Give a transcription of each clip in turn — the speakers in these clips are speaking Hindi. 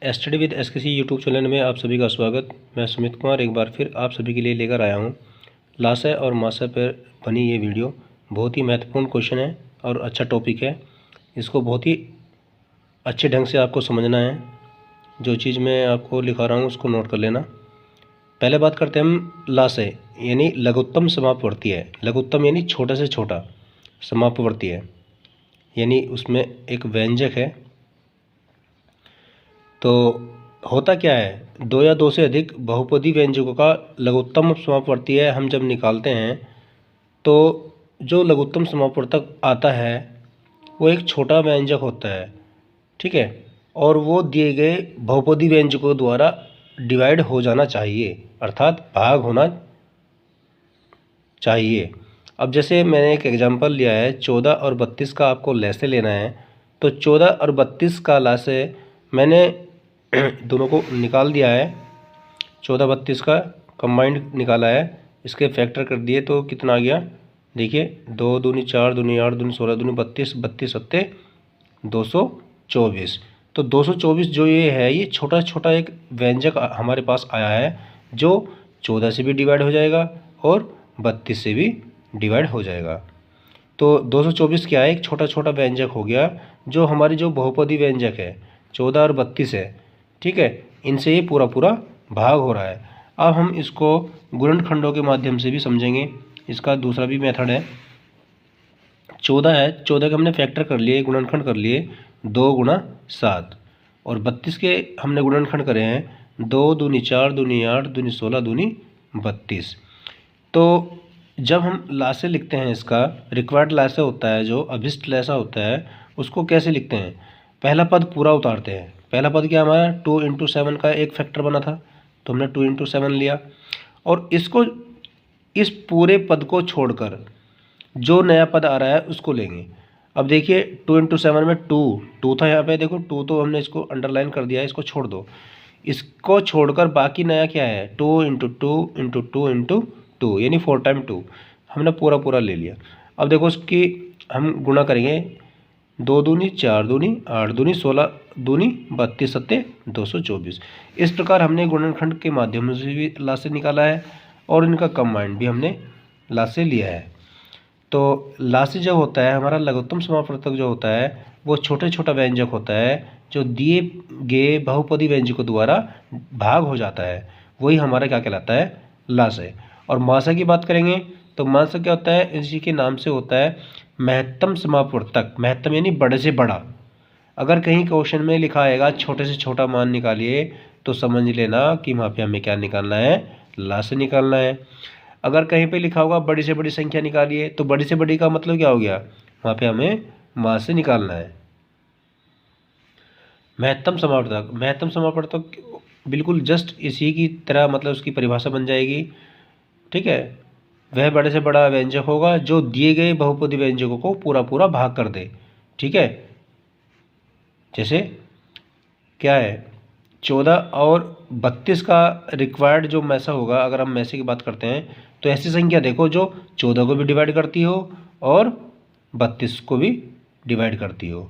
स्टडी विद एसकेसी यूट्यूब चैनल में आप सभी का स्वागत। मैं सुमित कुमार एक बार फिर आप सभी के लिए लेकर आया हूँ। लाशय और माशय पर बनी ये वीडियो बहुत ही महत्वपूर्ण क्वेश्चन है और अच्छा टॉपिक है। इसको बहुत ही अच्छे ढंग से आपको समझना है। जो चीज़ मैं आपको लिखा रहा हूँ उसको नोट कर लेना। पहले बात करते हैं हम लाशय यानी लघुत्तम समापवर्ती है। लघुत्तम यानी छोटा से छोटा, समापवर्ती है यानी उसमें एक व्यंजक है। तो होता क्या है, दो या दो से अधिक बहुपदी व्यंजकों का लघुत्तम समापवर्ती है हम जब निकालते हैं तो जो लघुत्तम समापवर्तक आता है वो एक छोटा व्यंजक होता है, ठीक है, और वो दिए गए बहुपदी व्यंजकों द्वारा डिवाइड हो जाना चाहिए, अर्थात भाग होना चाहिए। अब जैसे मैंने एक एग्जांपल लिया है 14 और 32 का आपको लसाय लेना है। तो 14 और 32 का लसाय मैंने दोनों को निकाल दिया है। 14-32 का कंबाइंड निकाला है, इसके फैक्टर कर दिए तो कितना आ गया, देखिए 2 दूनी 4 दूनी 8 दूनी 16 दूनी 32, 32 सत्ते 224। तो 224 जो ये है ये छोटा छोटा एक व्यंजक हमारे पास आया है जो 14 से भी डिवाइड हो जाएगा और 32 से भी डिवाइड हो जाएगा। तो 224 क्या है, एक छोटा छोटा व्यंजक हो गया जो हमारी जो बहुपदी व्यंजक है 14 और 32 है, ठीक है, इनसे ये पूरा पूरा भाग हो रहा है। अब हम इसको गुणनखंडों के माध्यम से भी समझेंगे। इसका दूसरा भी मेथड है। 14 है, 14 के हमने फैक्टर कर लिए, गुणनखंड कर लिए 2 गुणा 7, और 32 के हमने गुणनखंड करे हैं 2 दूनी 4 दूनी 8 दूनी 16 दूनी 32। तो जब हम लसाय लिखते हैं, इसका रिक्वायर्ड लसाय होता है, जो अभिष्ट लसाय होता है, उसको कैसे लिखते हैं, पहला पद पूरा उतारते हैं। पहला पद क्या हमारा 2 × 7 का एक फैक्टर बना था तो हमने 2 × 7 लिया, और इसको इस पूरे पद को छोड़कर जो नया पद आ रहा है उसको लेंगे। अब देखिए 2 × 7 में 2 था यहाँ पे, देखो 2 तो हमने इसको अंडरलाइन कर दिया है, इसको छोड़ दो। इसको छोड़कर बाकी नया क्या है 2 × 2 × 2 × 2 यानी 4 टाइम 2 हमने पूरा पूरा ले लिया। अब देखो उसकी हम गुणा करेंगे 2 दूनी 4 दूनी 8 दूनी 16 दूनी 32 सत्ते 224। इस प्रकार हमने गुणनखंड के माध्यम से भी लसाय निकाला है और इनका कंबाइंड भी हमने लसाय लिया है। तो लसाय जो होता है हमारा लघुत्तम समापवर्तक जो होता है वो छोटे छोटा व्यंजक होता है जो दिए गए बहुपदी व्यंजकों द्वारा भाग हो जाता है, वही हमारा क्या कहलाता है, लसाय। और माशय की बात करेंगे तो माशय क्या होता है, इसी के नाम से होता है महत्तम समापवर्तक। महत्तम यानी बड़े से बड़ा। अगर कहीं क्वेश्चन में लिखा आएगा छोटे से छोटा मान निकालिए तो समझ लेना कि वहाँ पे हमें क्या निकालना है, लसाय निकालना है। अगर कहीं पे लिखा होगा बड़ी से बड़ी संख्या निकालिए तो बड़ी से बड़ी का मतलब क्या हो गया, वहाँ पे हमें माशय निकालना है। महत्तम समापवर्तक, महत्तम समापवर्तक बिल्कुल जस्ट इसी की तरह, मतलब उसकी परिभाषा बन जाएगी, ठीक है। वह बड़े से बड़ा व्यंजक होगा जो दिए गए बहुपदी व्यंजकों को पूरा पूरा भाग कर दे, ठीक है। जैसे क्या है 14 और 32 का रिक्वायर्ड जो मैसा होगा, अगर हम मैसे की बात करते हैं तो ऐसी संख्या देखो जो 14 को भी डिवाइड करती हो और 32 को भी डिवाइड करती हो।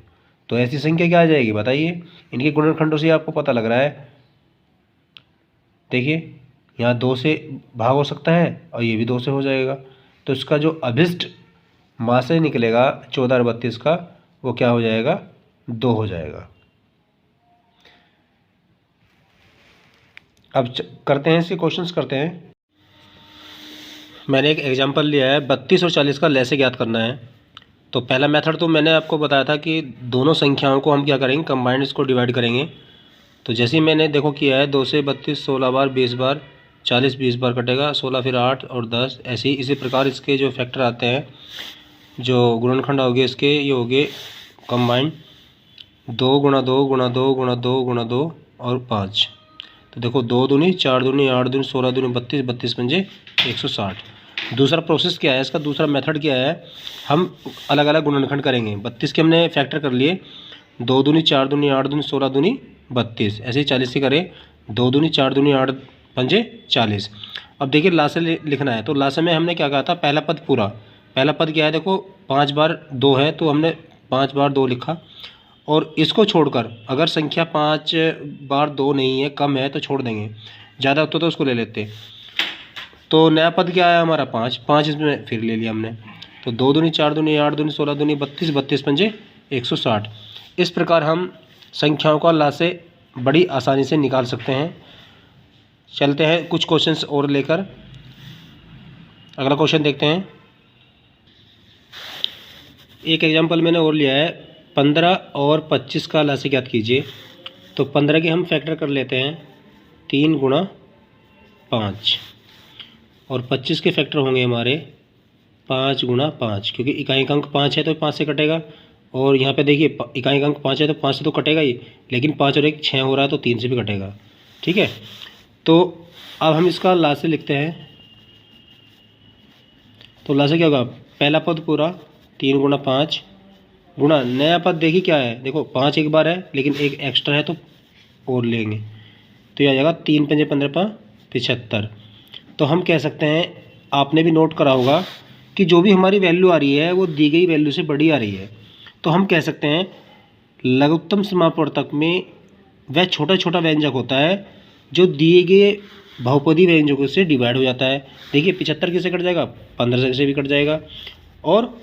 तो ऐसी संख्या क्या आ जाएगी बताइए, इनके गुणनखंडों से आपको पता लग रहा है। देखिए यहाँ 2 से भाग हो सकता है और ये भी 2 से हो जाएगा। तो इसका जो अभिष्ट माशय निकलेगा 14 और 32 का वो क्या हो जाएगा, 2 हो जाएगा। अब करते हैं इसके क्वेश्चंस करते हैं। मैंने एक एग्जांपल लिया है 32 और 40 का लसाय ज्ञात करना है। तो पहला मेथड तो मैंने आपको बताया था कि दोनों संख्याओं को हम क्या करेंगे, कंबाइंड इसको डिवाइड करेंगे। तो जैसे ही मैंने देखो किया है 2 से 32 16 बार 20 बार 40 20 बार कटेगा, 16 फिर 8 और 10 ऐसे ही। इसी प्रकार इसके जो फैक्टर आते हैं, जो गुणनखंड हो गए इसके, ये हो गए कंबाइंड 2 × 2 × 2 × 2 × 2 और 5। तो देखो 2 दूनी 4 दूनी 8 दूनी 16 दूनी 32 32 पंजे 160। दूसरा प्रोसेस क्या है इसका, दूसरा मेथड क्या है, हम अलग अलग गुणनखंड करेंगे। 32 के हमने फैक्टर कर लिए, 2 दूनी 4 दूनी 8 दूनी 16 दूनी 32, ऐसे ही 40 से करें 2 दूनी 4 दूनी 8 पंजे 40। अब देखिए लसाय लिखना है, तो लसाय में हमने क्या कहा था, पहला पद पूरा। पहला पद क्या है देखो 5 बार 2 है तो हमने 5 बार 2 लिखा, और इसको छोड़कर अगर संख्या 5 बार 2 नहीं है, कम है तो छोड़ देंगे, ज़्यादा होता तो उसको ले लेते। तो नया पद क्या आया हमारा 5, 5 इसमें फिर ले लिया हमने। तो 2 दूनी 4 दूनी 8 दूनी 16 दूनी 32, 32 पंजे 160। इस प्रकार हम संख्याओं का लासे बड़ी आसानी से निकाल सकते हैं। चलते हैं कुछ क्वेश्चंस और लेकर। अगला क्वेश्चन देखते हैं। एक एग्जांपल मैंने और लिया है, 15 और 25 का लासे ज्ञात कीजिए। तो 15 के हम फैक्टर कर लेते हैं 3 गुणा 5, और 25 के फैक्टर होंगे हमारे 5 गुणा 5, क्योंकि इकाई अंक 5 है तो 5 से कटेगा। और यहाँ पे देखिए इकाई अंक 5 है तो 5 से तो कटेगा ही, लेकिन 5 और 1 6 हो रहा है तो 3 से भी कटेगा। ठीक है, तो अब हम इसका लासे लिखते हैं। तो लासे क्या होगा, पहला पद पूरा 3 गुणा 5 गुणा नया पद देखिए क्या है, देखो 5 एक बार है लेकिन एक एक्स्ट्रा है तो और लेंगे, तो यह आ जाएगा 3 पंजे 15 5 75। तो हम कह सकते हैं, आपने भी नोट करा होगा कि जो भी हमारी वैल्यू आ रही है वो दी गई वैल्यू से बड़ी आ रही है। तो हम कह सकते हैं लघुत्तम समापवर्तक में वह छोटा छोटा व्यंजक होता है जो दिए गए बहुपदी व्यंजकों से डिवाइड हो जाता है। देखिए 75 किससे कट जाएगा, 15 से भी कट जाएगा और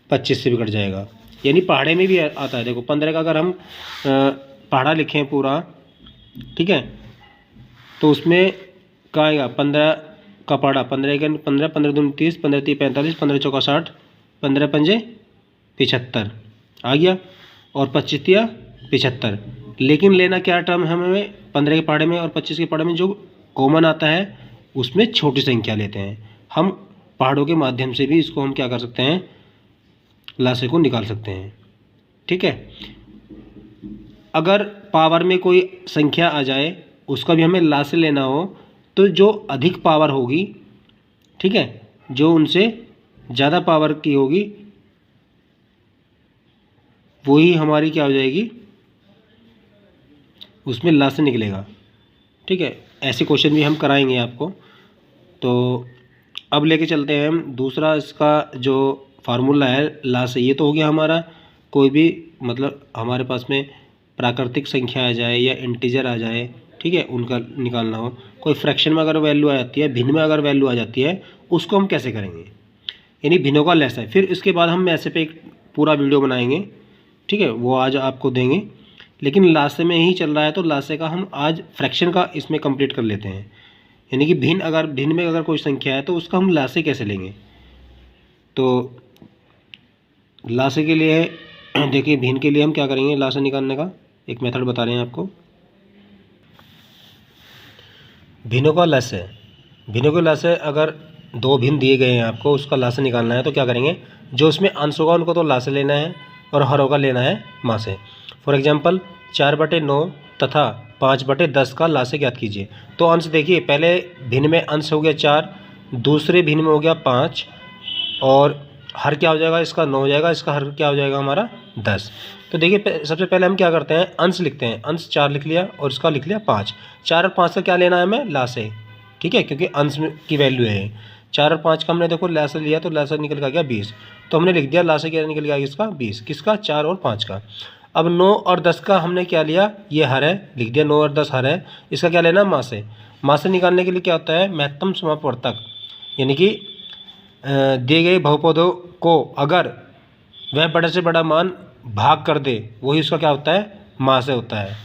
25 से भी कट जाएगा, यानी पहाड़े में भी आता है। देखो 15 का अगर हम पहाड़ा लिखें पूरा, ठीक है, तो उसमें क्या आएगा, 15 का पहाड़ा 15 एक 15, 15 दूनी 30, 15 तीन 45, 15 चौका 60, 15 पंजे 75 आ गया, और 25 तिया 75। लेकिन लेना क्या टर्म हमें 15 के पहाड़े में और 25 के पहाड़े में जो कॉमन आता है उसमें छोटी संख्या लेते हैं। हम पहाड़ों के माध्यम से भी इसको हम क्या कर सकते हैं, लासे को निकाल सकते हैं। ठीक है, अगर पावर में कोई संख्या आ जाए उसका भी हमें लासे लेना हो तो जो अधिक पावर होगी, ठीक है, जो उनसे ज़्यादा पावर की होगी वही हमारी क्या हो जाएगी, उसमें लासे निकलेगा। ठीक है, ऐसे क्वेश्चन भी हम कराएंगे आपको। तो अब लेके चलते हैं हम दूसरा, इसका जो फार्मूला है लासे, ये तो हो गया हमारा कोई भी मतलब हमारे पास में प्राकृतिक संख्या आ जाए या इंटीजर आ जाए, ठीक है, उनका निकालना हो। कोई फ्रैक्शन में अगर वैल्यू आ जाती है, भिन्न में अगर वैल्यू आ जाती है, उसको हम कैसे करेंगे, यानी भिन्नों का लेस है। फिर इसके बाद हम ऐसे पे एक पूरा वीडियो बनाएंगे, ठीक है, वो आज आपको देंगे। लेकिन लासे में ही चल रहा है तो लासे का हम आज फ्रैक्शन का इसमें कंप्लीट कर लेते हैं, यानी कि भिन्न में अगर कोई संख्या है तो उसका हम लासे कैसे लेंगे। तो लासे के लिए देखिए, भिन्न के लिए हम क्या करेंगे, लासे निकालने का एक मेथड बता रहे हैं आपको। भिन्नों का लासे, भिन्नों के लासे अगर 2 भिन्न दिए गए हैं आपको, उसका लासे निकालना है तो क्या करेंगे, जो उसमें अंश होगा उनको तो लासे लेना है और हर होगा लेना है मासे। फॉर एग्जांपल 4/9 तथा 5/10 का लासे ज्ञात कीजिए। तो अंश देखिए, पहले भिन्न में अंश हो गया 4, दूसरे भिन्न में हो गया 5, और हर क्या हो जाएगा इसका 9 हो जाएगा, इसका हर क्या हो जाएगा हमारा 10। तो देखिए सबसे पहले हम क्या करते हैं, अंश लिखते हैं, अंश 4 लिख लिया और इसका लिख लिया 5। 4 और 5 का क्या लेना है हमें, लासे, ठीक है, क्योंकि अंश की वैल्यू है। 4 और 5 का हमने देखो लासे लिया तो लासे निकल का गया 20, तो हमने लिख दिया लासे क्या निकल गया इसका 20, किसका, 4 और 5 का। अब 9 और 10 का हमने क्या लिया, ये हर है, लिख दिया 9 और 10 हर है, इसका क्या लेना, मासे। मासे निकालने के लिए क्या होता है, महत्तम समापवर्तक, यानी कि दिए गए बहुपदों को अगर वह बड़े से बड़ा मान भाग कर दे वही उसका क्या होता है, मासे होता है।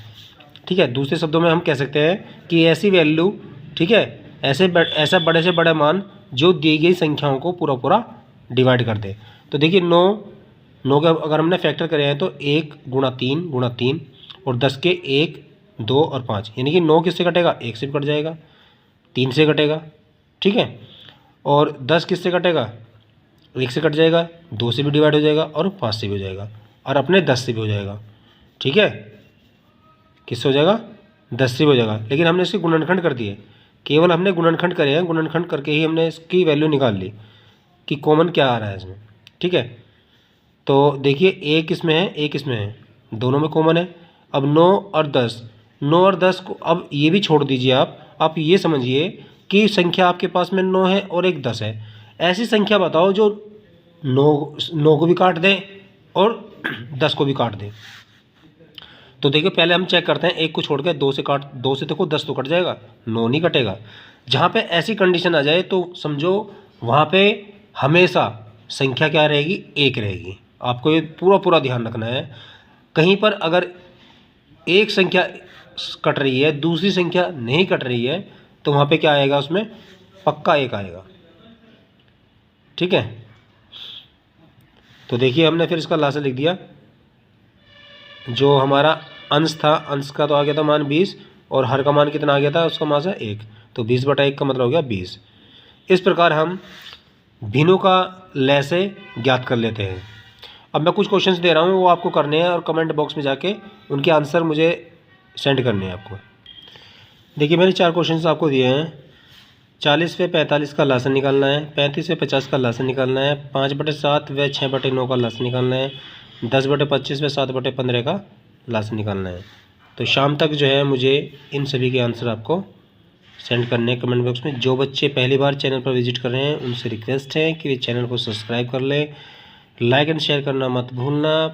ठीक है, दूसरे शब्दों में हम कह सकते हैं कि ऐसी वैल्यू, ठीक है, ऐसा बड़े से बड़ा मान जो दी गई संख्याओं को पूरा पूरा डिवाइड कर दे। तो देखिए 9 का अगर हमने फैक्टर करे हैं तो 1 गुणा 3 गुणा 3 और 10 के 1 2 और 5, यानी कि 9 किससे कटेगा, 1 से भी कट जाएगा, 3 से कटेगा, ठीक है, और 10 किससे कटेगा, 1 से कट जाएगा, 2 से भी डिवाइड हो जाएगा और 5 से भी हो जाएगा, और अपने 10 से भी हो जाएगा। ठीक है, किससे हो जाएगा, 10 से भी हो जाएगा। लेकिन हमने इसके गुणनखंड कर दिए, केवल हमने गुणनखंड करे हैं, गुणनखंड करके ही हमने इसकी वैल्यू निकाल ली कि कॉमन क्या आ रहा है इसमें। ठीक है, तो देखिए एक इसमें है एक इसमें है, दोनों में कॉमन है। अब 9 और 10 को अब ये भी छोड़ दीजिए, आप ये समझिए कि संख्या आपके पास में 9 है और एक 10 है। ऐसी संख्या बताओ जो 9 को भी काट दें और 10 को भी काट दें। तो देखिए पहले हम चेक करते हैं, 1 को छोड़ के 2 से काट, 2 से देखो 10 तो कट जाएगा, 9 नहीं कटेगा। जहाँ पे ऐसी कंडीशन आ जाए तो समझो वहाँ पे हमेशा संख्या क्या रहेगी, 1 रहेगी। आपको ये पूरा ध्यान रखना है। कहीं पर अगर एक संख्या कट रही है, दूसरी संख्या नहीं कट रही है, तो वहाँ पे क्या आएगा, उसमें पक्का 1 आएगा। ठीक है, तो देखिए हमने फिर इसका लासा लिख दिया। जो हमारा अंश था, अंश का तो आ गया था मान 20, और हर का मान कितना आ गया था, उसका मासा 1, तो 20/1 का मतलब हो गया 20। इस प्रकार हम भिन्नों का लैसे ज्ञात कर लेते हैं। अब मैं कुछ क्वेश्चंस दे रहा हूँ, वो आपको करने हैं और कमेंट बॉक्स में जाके उनके आंसर मुझे सेंड करने हैं आपको। देखिए मैंने 4 क्वेश्चंस आपको दिए हैं। 40 व 45 का लासन निकालना है, 35 व 50 का लासन निकालना है, 5/7 व 6/9 का लासन निकालना है, 10/25 व 7/15 का लासन निकालना है। तो शाम तक जो है मुझे इन सभी के आंसर आपको सेंड करने हैं कमेंट बॉक्स में। जो बच्चे पहली बार चैनल पर विजिट कर रहे हैं उनसे रिक्वेस्ट है कि वे चैनल को सब्सक्राइब कर लें, लाइक एंड शेयर करना मत भूलना।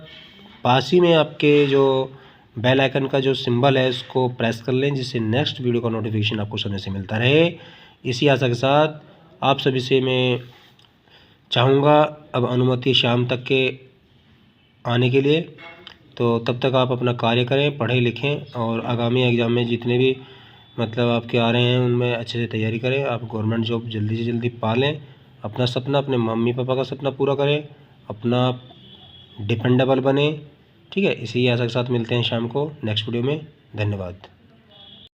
पास ही में आपके जो बेल आइकन का जो सिंबल है उसको प्रेस कर लें, जिससे नेक्स्ट वीडियो का नोटिफिकेशन आपको समय से मिलता रहे। इसी आशा के साथ आप सभी से मैं चाहूँगा अब अनुमति शाम तक के आने के लिए। तो तब तक आप अपना कार्य करें, पढ़ें लिखें, और आगामी एग्ज़ाम में जितने भी मतलब आपके आ रहे हैं उनमें अच्छे से तैयारी करें। आप गवर्नमेंट जॉब जल्दी से जल्दी पा लें, अपना सपना, अपने मम्मी पापा का सपना पूरा करें, अपना डिपेंडेबल बने। ठीक है, इसी आशा के साथ मिलते हैं शाम को नेक्स्ट वीडियो में। धन्यवाद।